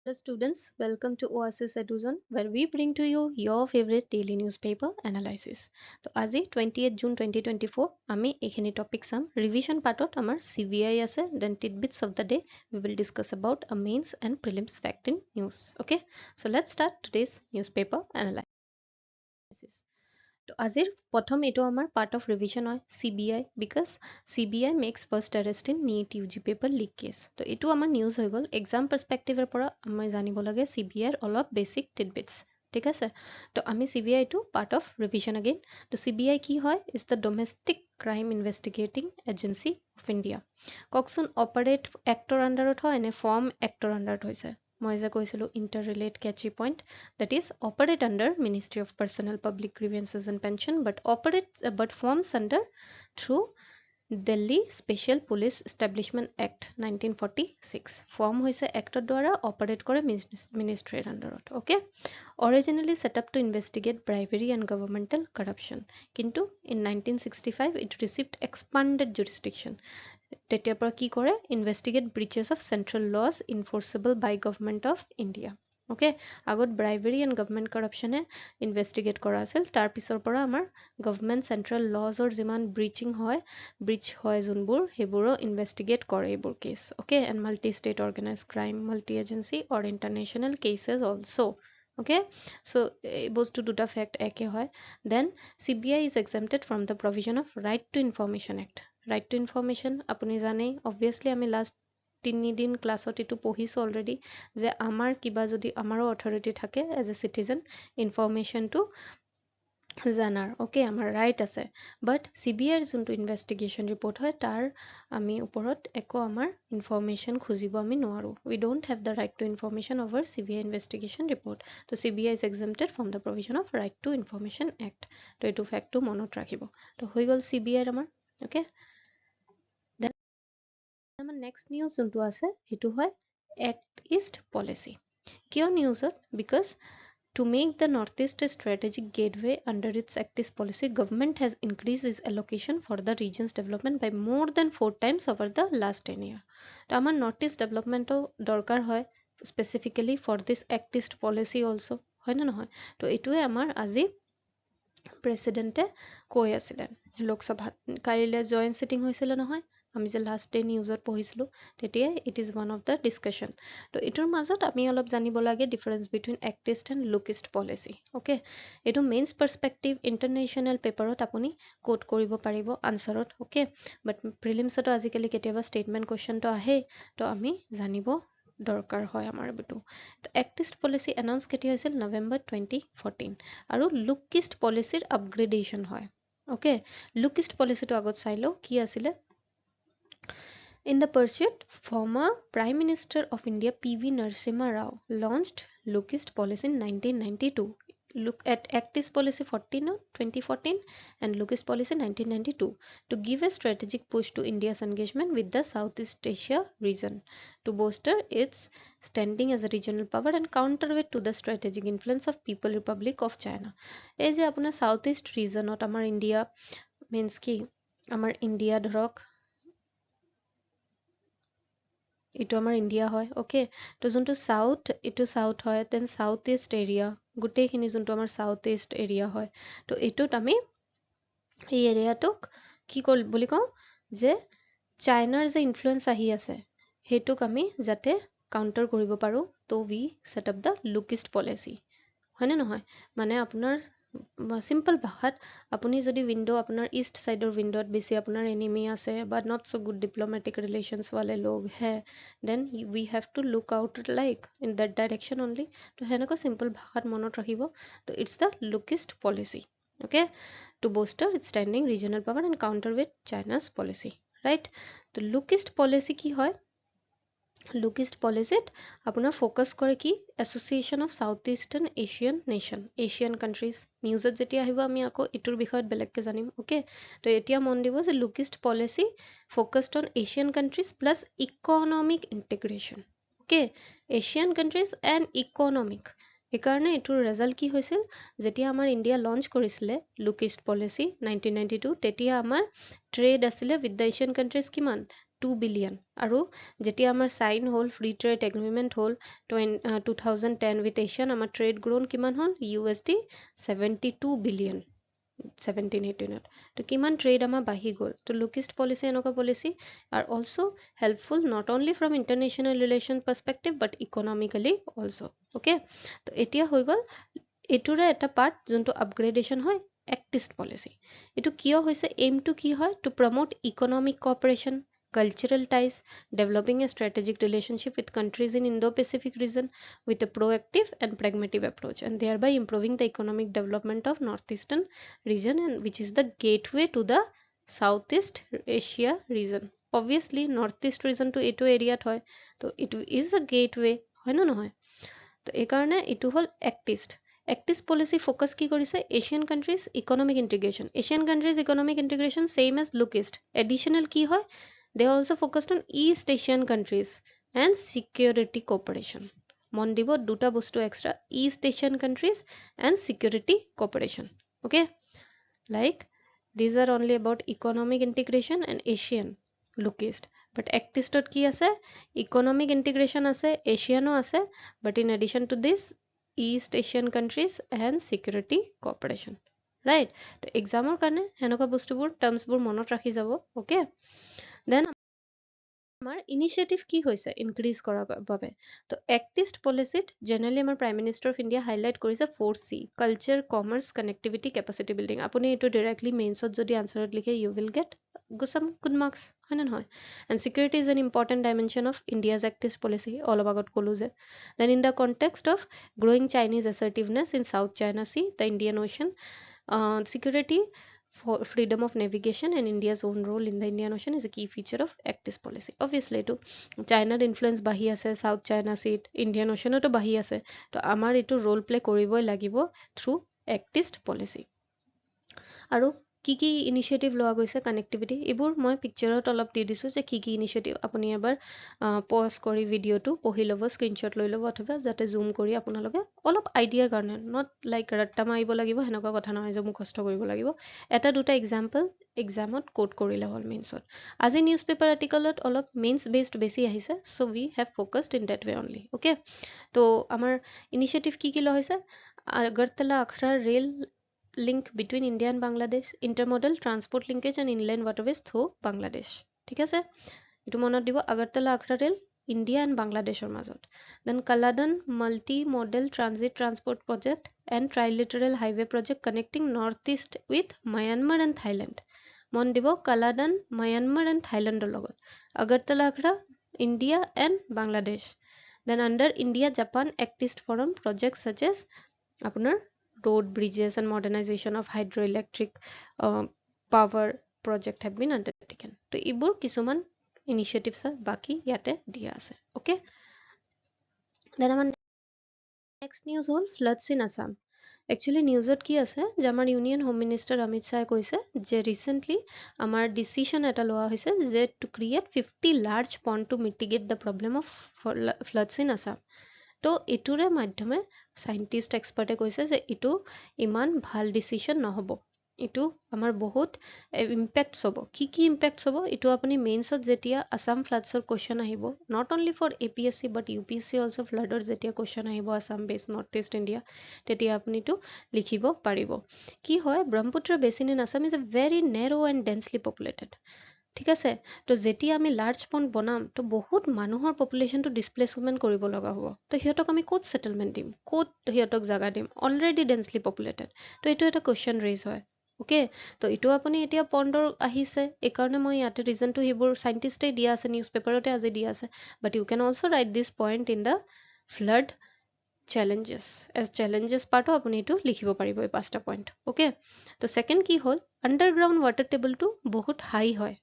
Hello students, welcome to Oasis Eduzone where we bring to you your favorite daily newspaper analysis. তো আজি 28 June 2024 আমি এইখিনি topic চাম revision পাৰ্টত আমাৰ CBI আছে then tidbits of the day we will discuss about a mains and prelims fact in news. Okay, so let's start today's newspaper analysis. তো আজিৰ প্ৰথম এইটো আমাৰ পাৰ্ট অফ ৰিভিজন হয় CBI because CBI makes first arrest in NEET UG paper leak case. তো এইটো আমাৰ news হৈ গ'ল এক্সাম পাৰ্সপেক্টিভৰ পৰা আমি জানিব লাগে CBI অলপ বেসিক tidbits ঠিক আছে তো আমি CBI টো পাৰ্ট অফ ৰিভিজন अगेन তো CBI কি হয় is the domestic crime investigating agency of India ককচোন অপাৰেট এক্টৰ আন্ডাৰত হয় নে ফৰ্ম এক্টৰ আন্ডাৰত হৈছে মই যে কৈছিলো interrelate catchy point that is operate under Ministry of Personnel Public Grievances and Pension but forms under through Delhi Special Police Establishment Act 1946 form hoise actor dwara operate kore ministry underot okay originally set up to investigate bribery and governmental corruption kintu in 1965 it received expanded jurisdiction তেতিয়াৰ পৰা কি কৰে investigate breaches of central laws enforceable by government of India okay আগত bribery and government corruption investigate কৰা আছিল তাৰ পিছৰ পৰা আমাৰ government central laws or যিমান breach হয় যোনবোৰ হেবোৰো investigate কৰে এইবোৰ case okay and multi state organized crime multi agency or international cases also okay so বস্তু দুটা fact একে হয় then CBI is exempted from the provision of right to information act right to information আপুনি জানে obviously আমি last 3 দিন ক্লাছত এটো পঢ়িছো অলৰেডি যে আমাৰ কিবা যদি আমাৰো অথৰিটি থাকে as a citizen information to জানাৰ ওকে আমাৰ ৰাইট আছে বাট CBIৰ যোনটো ইনভেষ্টিগেশ্যন ৰিপৰ্ট হয় তাৰ আমি ওপৰত একো আমাৰ ইনফৰমেশন খুজিব আমি নোৱাৰো we don't have the right to information over CBI investigation report তো CBI is exempted from the provision of right to information act তো এইটো ফ্যাক্টটো মনত ৰাখিব তো হৈ গল CBI আমাৰ ওকে আমাৰ নেক্সট নিউজ যোনটো আছে সেইটো হয় এক্ট ইষ্ট পলিচি কিয় নিউজত because to make the northeast a strategic gateway under its Act East policy, government has increased its allocation for the region's development by more than 4 times over the last 10 years. তো আমাৰ northeast development দৰকাৰ হয় specifically for this Act East policy also হয় না নহয় তো এইটোৱে আমাৰ আজি প্ৰেসিডেন্টে কৈ আছিলে লোকসভাত কাইলে জয়েন্ট সিটিং হৈছিল নহয় আমি যে লাষ্ট ডে নিউজত পঢ়িছিলো তেতিয়া it is one of the discussion তো এটোৰ মাজত আমি অলপ জানিব লাগে difference between act east and look East policy okay এটো মেইনছ পাৰ্সপেক্টিভ ইন্টাৰনেশ্যনেল পেপাৰত আপুনি কোট কৰিব পাৰিব আনসাৰত ওকে বাট প্ৰিলিমছতো আজিকালি কেতিয়াবা ষ্টেটমেন্ট কোৱেশ্চনটো আহে তো আমি জানিব দৰকাৰ হয় আমাৰ বিটো এক্ট ইষ্ট পলিচি এনাউন্স কেতিয়া হৈছিল নৱেম্বৰ 2014 আৰু লুক ইষ্ট পলিচিৰ আপগ্ৰেডেশন হয় ওকে লুক ইষ্ট পলিচিটো আগত চাইলো কি আছিলে In the pursuit, former Prime Minister of India P.V. Narasimha Rao launched Look East policy in 1992. Look at Act East policy 2014 and Look East policy 1992 to give a strategic push to India's engagement with the Southeast Asia region to bolster its standing as a regional power and counterweight to the strategic influence of People Republic of China. এই যে আপোনাৰ Southeast regionত আমাৰ India means কি আমাৰ India ধৰক ইটো আমাৰ India হয় ওকে তো যোনটো সাউথ ইটো সাউথ হয় দেন সাউথ ইষ্ট এৰিয়া গোটেইখিনি যোনটো আমাৰ সাউথ ইষ্ট এৰিয়া হয় তো এটোত আমি এই এৰিয়াটোক কি কল বুলি কওঁ যে চাইনাৰ যে ইনফ্লুয়েন্স আহি আছে হেতুক আমি যাতে কাউন্টাৰ কৰিব পাৰো তো we set up the Look East policy হয়নে নহয় মানে আপোনাৰ সিম্পল ভাষাত আপুনি যদি উইন্ডো আপোনাৰ ইষ্ট সাইডৰ উইন্ডোত বেছি আপোনাৰ এনিমি আছে বাট নট সো গুড ডিপ্লোমেটিক ৰিলেশনস वाले लोग है then we have to look out like in that direction only তো হেনকা সিম্পল ভাষাত মনত ৰাখিব তো it's the look east policy okay to bolster its standing regional power and counter with China's policy right তো look east policy কি হয় look east পলিচিত আপোনাৰ focus কৰে কি association of south eastern Asian nation Asian countries নিউজত যেতিয়া আহিব আমি আকৌ ইটোৰ বিষয়ত বেলেগকে জানিম ওকে তো এতিয়া মন দিব যে look East policy focused on Asian countries plus economic integration okay Asian countries and economic এইকাৰণে এইটোৰ ৰেজাল্ট কি হৈছিল যেতিয়া আমাৰ ইণ্ডিয়া লঞ্চ কৰিছিলে লুক ইষ্ট পলিচি 1992 তেতিয়া আমাৰ ট্ৰেড আছিলে উইথ দ্য এছিয়ান কান্ট্ৰিজ কিমান 2 billion আৰু যেতিয়া আমাৰ সাইন হল ফ্ৰী ট্ৰেড এগ্ৰিমেন্ট হল 2010 with Asian আমাৰ ট্ৰেড গ্ৰোন কিমান হল USD 72 billion 17-18 তো কিমান ট্ৰেড আমাৰ বাঢ়ি গল তো লুকিষ্ট পলিসি এনেকুৱা policy are also helpful not only from international relation perspective but economically also okay তো এতিয়া হৈ গল এটোৰে এটা পাৰ্ট যোনটো আপগ্ৰেডেশন হয় এক্টিষ্ট পলিসি এটো কিয় হৈছে এইমটো কি হয় to promote economic cooperation cultural ties developing a strategic relationship with countries in Indo-Pacific region with a proactive and pragmatic approach and thereby improving the economic development of northeastern region and which is the gateway to the Southeast Asia region obviously northeast region to eto area hoy to it is a gateway hoy na nohoy to ei karone etu hol Actist policy focus ki korise Asian countries economic integration. Asian countries economic integration same as Lookist. Additional ki hoy they also focused on East Asian countries and security cooperation. Mon dibo duta bostu extra East Asian countries and security cooperation. Okay, like these are only about economic integration and Asian Lookist. But Actistot ki ase economic integration ase Asiano ase but in addition to this East Asian countries and security cooperation right to examor karne henoka bostubur terms bur monot rakhi jabo okay then আমাৰ initiative কি হৈছে increase কৰাৰ বাবে তো act east পলিচিত generally আমাৰ prime minister of India highlight কৰিছে 4C culture commerce connectivity capacity building আপুনি এইটো ডাইৰেক্টলি মেইনছত যদি আনসাৰত লিখে you will get some good marks হয় না নহয় and security is an important dimension of India's activist policy অলপ আগত কলো যে then in the context of growing Chinese assertiveness in South China Sea the Indian Ocean security for freedom of navigation and India's own role in the Indian Ocean is a key feature of activist policy obviously to China influence bahi ase South China Sea Indian Ocean to bahi ase to amar etu role play koriboi lagibo through activist policy আৰু কি কি initiative লোৱা গৈছে connectivity এবোৰ মই পিকচাৰত অলপ দি দিছো যে কি কি ইনিশিয়েটিভ আপুনি এবাৰ পজ কৰি ভিডিওটো পঢ়ি ল'ব স্ক্ৰিনশ্বট লৈ ল'ব অথবা যাতে জুম কৰি আপোনালোকে অলপ আইডিয়াৰ কাৰণে নট লাইক ৰাট্টা মাৰিব লাগিব হেনেকুৱা কথা নহয় যে মুখস্থ কৰিব লাগিব এটা দুটা এক্সাম্পল এক্সামত কোট কৰিলে হ'ল মেইনছত আজি নিউজ পেপাৰ আৰ্টিকলত অলপ মেইনছ বেসড বেছি আহিছে so we have focused in that way only okay তো আমাৰ ইনিশিয়েটিভ কি কি লোৱা হৈছে Agartala Akhaura rail link between India and Bangladesh intermodal transport linkage and inland waterways through Bangladesh ঠিক আছে এটো মনত দিব Agartala Akhaura rail India and Bangladeshৰ মাজত then Kaladan multi modal transit transport project and trilateral highway project connecting northeast with Myanmar and Thailand মন দিব Kaladan Myanmar and Thailandৰ লগত আগৰতলা আখৰা India and Bangladesh then under India Japan activist forum projects such as আপোনাৰ road bridges and modernization of hydroelectric power project have been undertaken to ibur kisuman initiatives are baki yate dia ase okay then our next news hol floods in Assam actually newsot ki ase je amar union home minister Amit Shah koise je recently amar decision eta loa hoise je to create 50 large pond to mitigate the problem of floods in Assam তো এটোৰে মাধ্যমে scientist এক্সপাৰ্টে কৈছে যে এটো ইমান ভাল decision নহব এটো আমাৰ বহুত ইম্প্যাক্টস হ'ব কি ইম্প্যাক্টস হ'ব এটো আপুনি মেইনছত যেতিয়া আসাম ফ্লাডছৰ কোৱেশ্চন আহিব not only for APSC but UPSC also ফ্লাডৰ যেতিয়া কোৱেশ্চন আহিব Assam base North East India তেতিয়া আপুনি তো লিখিব পাৰিব কি হয় Brahmaputra basin in Assam is a very narrow and densely populated ঠিক আছে তো যেতিয়া আমি লাৰ্জ পন্ড বনাম তো বহুত মানুহৰ পপুলেশনটো ডিসপ্লেসমেন্ট কৰিব লগা হ'ব তো হিয়তক আমি কোত সেটেলমেন্ট দিম কোত হিয়তক জাগা দিম অলৰেডি ডেন্সলি পপুলেটেড তো এটো এটা কোৱেশ্চন ৰেজ হয় ওকে তো এটো আপুনি এতিয়া পন্ডৰ আহিছে এই কাৰণে মই ইয়াতে ৰিজনটো হিবোৰ সাইন্টিস্টে দিয়া আছে নিউজ পেপাৰতে আজি দিয়া আছে but you can also write this point in the flood challenges as challenges পাৰ্টো আপুনি এটো লিখিব পাৰিব এই পাঁচটা পইণ্ট ওকে তো সেকেন্ড কি হল আন্ডাৰগ্ৰাউণ্ড ওয়াটাৰ টেবলটো বহুত হাই হয়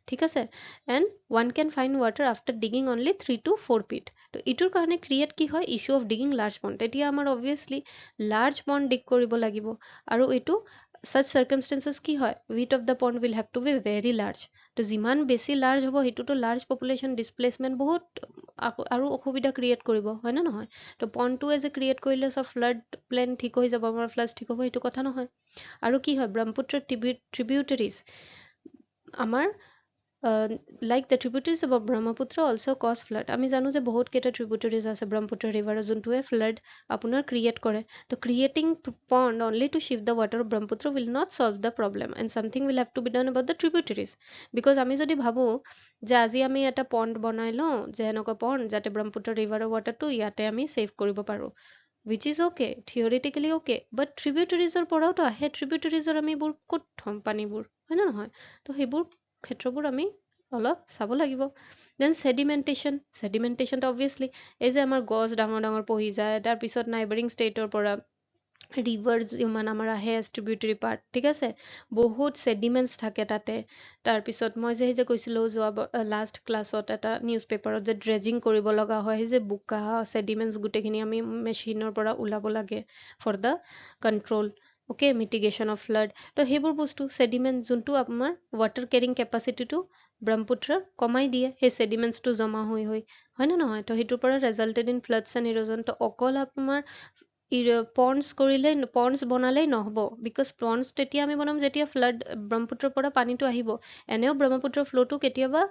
ঠিক আছে and one can find water after digging only 3 to 4 feet তো ইটোৰ কাৰণে ক্ৰিয়েট কি হয় ইস্যু অফ ডিগিং লাৰ্জ পন্ড এতিয়া আমাৰ obviously লাৰ্জ পন্ড ডিগ কৰিব লাগিব আৰু এটো such circumstances কি হয় width of the pond will have to be very large তো যিমান বেছি লাৰ্জ হ'ব হেতুটো লাৰ্জ পপুলেশন ডিসপ্লেসমেন্ট বহুত আৰু অসুবিধা ক্ৰিয়েট কৰিব হয় না নহয় তো পন্ডটো এজ এ ক্ৰিয়েট কৰিলে সব ফ্লাড প্লেন ঠিক হৈ যাব আমাৰ ফ্লাড ঠিক হ'ব হেতু কথা নহয় আৰু কি হয় ব্ৰহ্মপুত্ৰ ট্ৰিবিউটাৰিজ আমাৰ like the tributaries of Brahmaputra also cause flood. আমি জানো যে বহুত কেইটা tributaries আছে ব্ৰহ্মপুত্ৰ river যোনটোৱে flood আপোনাৰ create কৰে. তো creating pond only to shift the water of Brahmaputra will not solve the problem and something will have to be done about the tributaries. Because আমি যদি ভাবো যে আজি আমি এটা pond বনাই লওঁ যে এনেকুৱা pond যাতে ব্ৰহ্মপুত্ৰ river waterটো ইয়াতে আমি save কৰিব পাৰো, which is okay, theoretically okay, but tributaries পৰাও তো আহে, tributaries আমি বোৰ ক'ত থম পানীবোৰ, হয় না নহয়? তো সেইবোৰ ক্ষেত্ৰবোৰ আমি অলপ চাব লাগিব. দেন sedimentation obviously এই যে আমাৰ গছ ডাঙৰ ডাঙৰ পহি যায়, তাৰপিছত নাইবাৰিং ষ্টেটৰ পৰা ৰিভাৰ যিমান আমাৰ আহে ট্ৰিবিউটাৰী পাৰ্ট, ঠিক আছে, বহুত ছেডিমেণ্টছ থাকে তাতে. তাৰপিছত মই যে কৈছিলোঁ যোৱা লাষ্ট ক্লাছত এটা নিউজ পেপাৰত যে ড্ৰেজিং কৰিব লগা হয়, সেই যে বোকা ছেডিমেণ্টছ গোটেইখিনি আমি মেচিনৰ পৰা ওলাব লাগে for the control, okay, mitigation of flood. তো সেইবোৰ বস্তু ছেডিমেণ্ট যোনটো আপোনাৰ ৱাটাৰ কেৰিং কেপাচিটিটো ব্ৰহ্মপুত্ৰৰ কমাই দিয়ে, সেই ছেডিমেণ্টছটো জমা হৈ হয় নে নহয়? তো সেইটোৰ পৰা ৰেজাল্টেড ইন ফ্লাডছ এণ্ড ইৰ'জন. তো অকল আপোনাৰ পণ্ডছ কৰিলে, পণ্ডছ বনালেই নহ'ব, বিকজ পণ্ডছ তেতিয়া আমি বনাম যেতিয়া ফ্লাড ব্ৰহ্মপুত্ৰৰ পৰা পানীটো আহিব. এনেও ব্ৰহ্মপুত্ৰৰ ফ্ল'টো কেতিয়াবা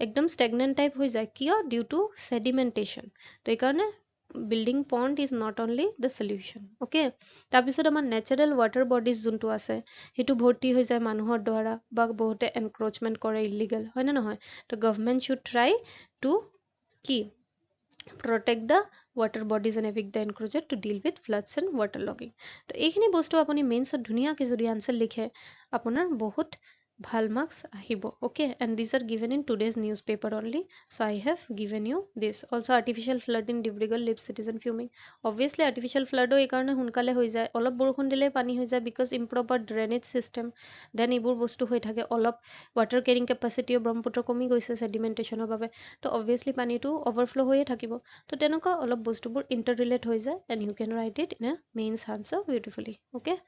একদম ষ্টেগনেণ্ট টাইপ হৈ যায়, কিয়? Due to sedimentation. তো এইকাৰণে building pond is not only the solution, okay. তাৰপিছত আমাৰ নেচাৰেল ৱাটাৰ বডিজ যোনটো আছে সেইটো ভৰ্তি হৈ যায় মানুহৰ দ্বাৰা, বা বহুতে এনক্ৰ'চমেণ্ট কৰে ইলিগেল, হয় নে নহয়? তো গভমেণ্ট শুড ট্ৰাই টু কি protect the water bodies and evict the encroacher to deal with floods and waterlogging. তো এইখিনি বস্তু আপুনি মেইনছত ধুনীয়াকৈ যদি আনচাৰ লিখে আপোনাৰ বহুত ভাল মাৰ্কস আহিব, okay, and these are given in today's newspaper only, so I have given you this. Also artificial flood in Dibrugarh leaves citizen fuming. Obviously artificial flood এই কাৰণে সোনকালে হৈ যায়, অলপ বৰষুণ দিলে পানী হৈ যায়, because improper drainage system, then এইবোৰ বস্তু হৈ থাকে, অলপ water carrying capacity ব্ৰহ্মপুত্ৰ কমি গৈছে sedimentation বাবে, তো obviously পানীটো overflow হৈয়ে থাকিব. তো তেনেকুৱা অলপ বস্তুবোৰ interrelate হৈ যায়, and you can write it in a mains answer beautifully, okay.